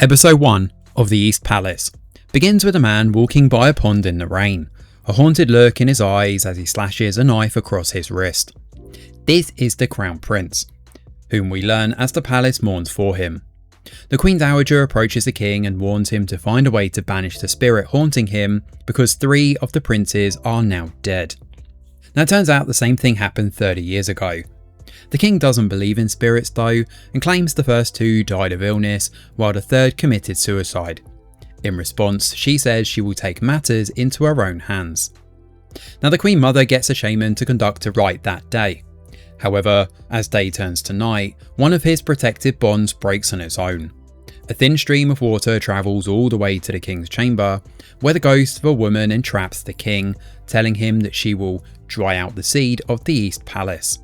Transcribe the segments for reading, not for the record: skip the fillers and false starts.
Episode 1 of The East Palace begins with a man walking by a pond in the rain, a haunted look in his eyes as he slashes a knife across his wrist. This is the Crown Prince, whom we learn as the palace mourns for him. The Queen Dowager approaches the king and warns him to find a way to banish the spirit haunting him because 3 of the princes are now dead. Now it turns out the same thing happened 30 years ago. The king doesn't believe in spirits though, and claims the first 2 died of illness while the 3rd committed suicide. In response, she says she will take matters into her own hands. Now the Queen Mother gets a shaman to conduct a rite that day. However, as day turns to night, one of his protective bonds breaks on its own. A thin stream of water travels all the way to the king's chamber, where the ghost of a woman entraps the king, telling him that she will dry out the seed of the East Palace.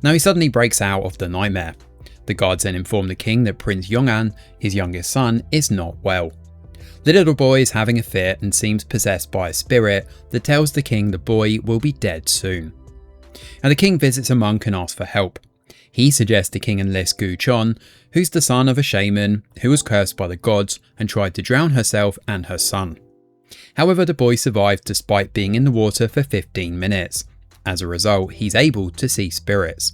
Now he suddenly breaks out of the nightmare. The guards then inform the king that Prince Yong'an, his youngest son, is not well. The little boy is having a fit and seems possessed by a spirit that tells the king the boy will be dead soon. Now the king visits a monk and asks for help. He suggests the king enlist Gu-cheon, who's the son of a shaman who was cursed by the gods and tried to drown herself and her son. However, the boy survived despite being in the water for 15 minutes. As a result, he's able to see spirits.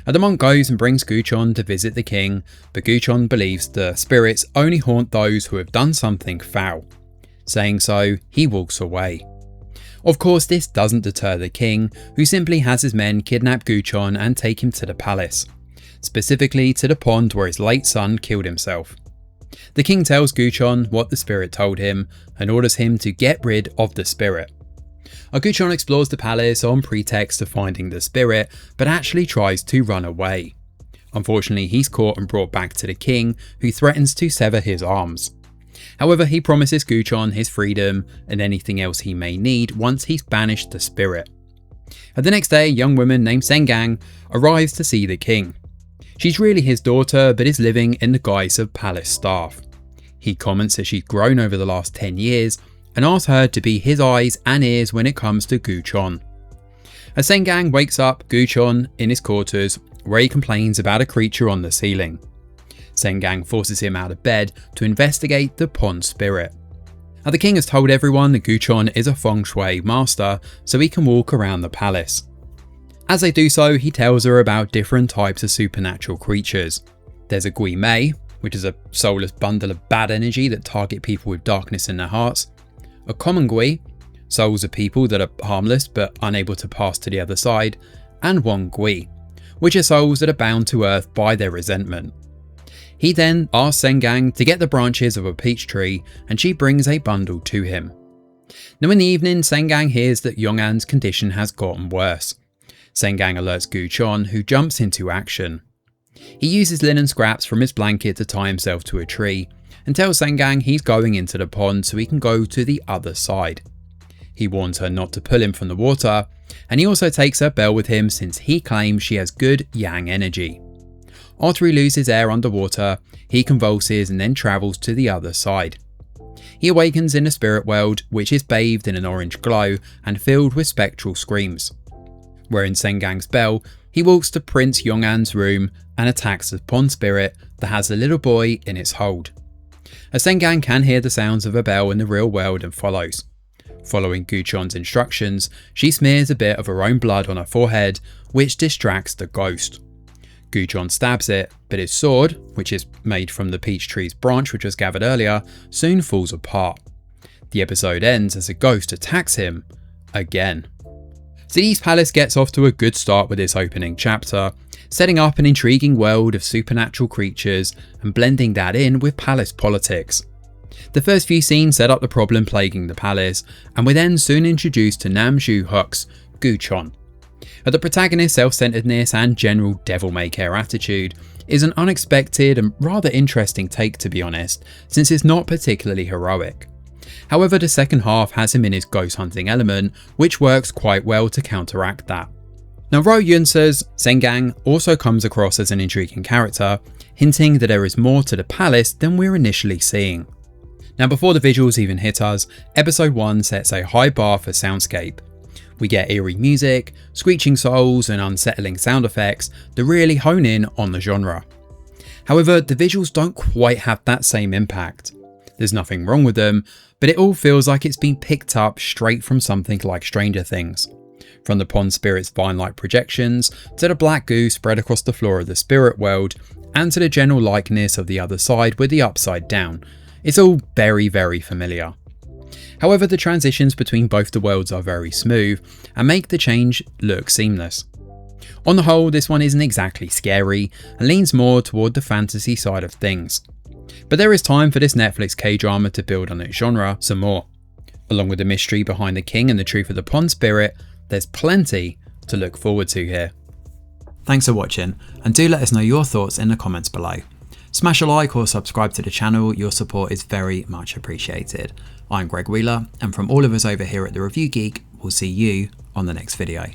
The monk goes and brings Gu-cheon to visit the king, but Gu-cheon believes the spirits only haunt those who have done something foul. Saying so, he walks away. Of course, this doesn't deter the king, who simply has his men kidnap Gu-cheon and take him to the palace, specifically to the pond where his late son killed himself. The king tells Gu-cheon what the spirit told him and orders him to get rid of the spirit. Gu-cheon explores the palace on pretext of finding the spirit, but actually tries to run away. Unfortunately, he's caught and brought back to the king, who threatens to sever his arms. However, he promises Gu-cheon his freedom and anything else he may need once he's banished the spirit. The next day, a young woman named Sengang arrives to see the king. She's really his daughter, but is living in the guise of palace staff. He comments that she's grown over the last 10 years, and asks her to be his eyes and ears when it comes to Gu-cheon. As Sengang wakes up Gu-cheon in his quarters, where he complains about a creature on the ceiling. Sengang forces him out of bed to investigate the pond spirit. Now the king has told everyone that Gu-cheon is a feng shui master, so he can walk around the palace. As they do so, he tells her about different types of supernatural creatures. There's a Gui Mei, which is a soulless bundle of bad energy that target people with darkness in their hearts. A common Gui, souls of people that are harmless but unable to pass to the other side, and one Gui, which are souls that are bound to earth by their resentment. He then asks Sengang to get the branches of a peach tree, and she brings a bundle to him. Now in the evening, Sengang hears that Yong'an's condition has gotten worse. Sengang alerts Gu-cheon, who jumps into action. He uses linen scraps from his blanket to tie himself to a tree, and tells Sengang he's going into the pond so he can go to the other side. He warns her not to pull him from the water, and he also takes her bell with him since he claims she has good yang energy. After he loses air underwater, he convulses and then travels to the other side. He awakens in the spirit world, which is bathed in an orange glow and filled with spectral screams. Wearing Sengang's bell, he walks to Prince Yong'an's room and attacks the pond spirit that has the little boy in its hold. Sengang can hear the sounds of a bell in the real world and follows. Following Gu-cheon's instructions, she smears a bit of her own blood on her forehead, which distracts the ghost. Gu-cheon stabs it, but his sword, which is made from the peach tree's branch which was gathered earlier, soon falls apart. The episode ends as a ghost attacks him again. So the East Palace gets off to a good start with this opening chapter, setting up an intriguing world of supernatural creatures and blending that in with palace politics. The first few scenes set up the problem plaguing the palace, and we're then soon introduced to Nam Joo-hyuk's Gu-cheon. The protagonist's self-centeredness and general devil-may-care attitude is an unexpected and rather interesting take, to be honest, since it's not particularly heroic. However, the second half has him in his ghost hunting element, which works quite well to counteract that. Now Ro Yun says Sengang also comes across as an intriguing character, hinting that there is more to the palace than we're initially seeing. Now before the visuals even hit us, episode 1 sets a high bar for soundscape. We get eerie music, screeching souls and unsettling sound effects that really hone in on the genre. However, the visuals don't quite have that same impact. There's nothing wrong with them, but it all feels like it's been picked up straight from something like Stranger Things. From the pond spirit's vine-like projections, to the black goo spread across the floor of the spirit world, and to the general likeness of the other side with the upside down. It's all very, very familiar. However, the transitions between both the worlds are very smooth and make the change look seamless. On the whole, this one isn't exactly scary and leans more toward the fantasy side of things. But there is time for this Netflix K-drama to build on its genre some more. Along with the mystery behind the king and the truth of the pond spirit, there's plenty to look forward to here. Thanks for watching, and do let us know your thoughts in the comments below. Smash a like or subscribe to the channel, your support is very much appreciated. I'm Greg Wheeler, and from all of us over here at The Review Geek, we'll see you on the next video.